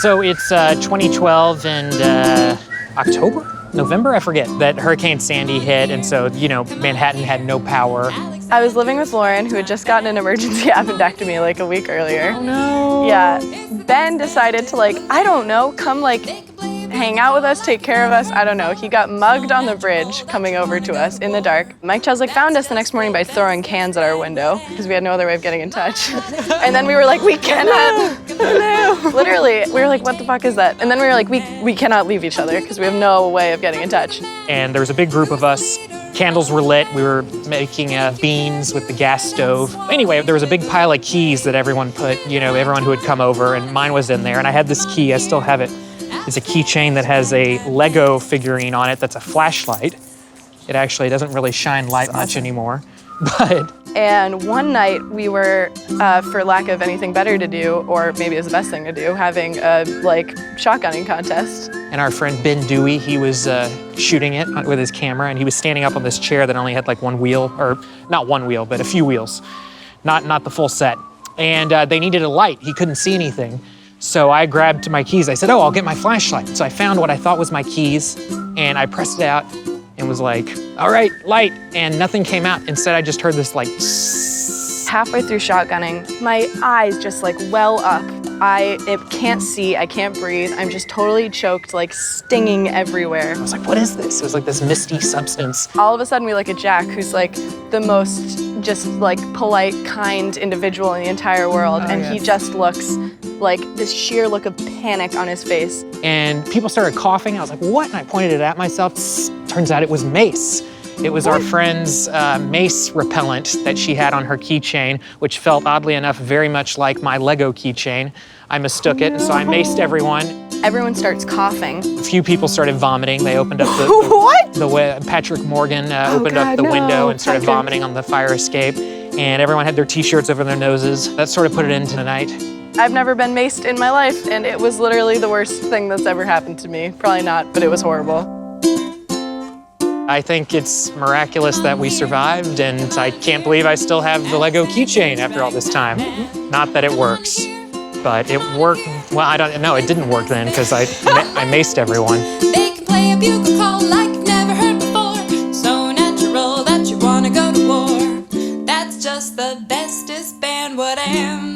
So it's 2012 and November, I forget, that Hurricane Sandy hit, and so, you know, Manhattan had no power. I was living with Lauren, who had just gotten an emergency appendectomy like a week earlier. Oh no. Yeah. Ben decided to I don't know, come hang out with us, take care of us, I don't know. He got mugged on the bridge coming over to us in the dark. Mike Chaz found us the next morning by throwing cans at our window because we had no other way of getting in touch. And then we were like, we cannot. No. Literally, we were like, what the fuck is that? And then we were like, we cannot leave each other because we have no way of getting in touch. And there was a big group of us. Candles were lit. We were making beans with the gas stove. Anyway, there was a big pile of keys that everyone put, you know, everyone who had come over, and mine was in there. And I had this key, I still have it. It's a keychain that has a Lego figurine on it that's a flashlight. It actually doesn't really shine light much anymore, but. And one night we were, for lack of anything better to do, or maybe it was the best thing to do, having a shotgunning contest. And our friend Ben Dewey, he was shooting it with his camera, and he was standing up on this chair that only had one wheel, or not one wheel, but a few wheels, not the full set. And they needed a light. He couldn't see anything. So I grabbed my keys. I said, oh, I'll get my flashlight. So I found what I thought was my keys, and I pressed it out and was like, all right, light, and nothing came out. Instead, I just heard this Halfway through shotgunning, my eyes just well up. I can't see, I can't breathe. I'm just totally choked, stinging everywhere. I was like, what is this? It was like this misty substance. All of a sudden we look at Jack, who's the most just polite, kind individual in the entire world. Oh, and yes. He just looks this sheer look of panic on his face. And people started coughing. I was like, what? And I pointed it at myself. Turns out it was mace. It was our friend's mace repellent that she had on her keychain, which felt, oddly enough, very much like my Lego keychain. I mistook it, and so I maced everyone. Everyone starts coughing. A few people started vomiting. They opened up the What? Patrick Morgan opened up the window and started vomiting on the fire escape. And everyone had their t-shirts over their noses. That sort of put it into the night. I've never been maced in my life, and it was literally the worst thing that's ever happened to me. Probably not, but it was horrible. I think it's miraculous that we survived, and I can't believe I still have the Lego keychain after all this time. Not that it works, but it worked. Well, I don't know, it didn't work then because I maced everyone. They can play a bugle call like you've never heard before. So natural that you wanna go to war. That's just the bestest band would end.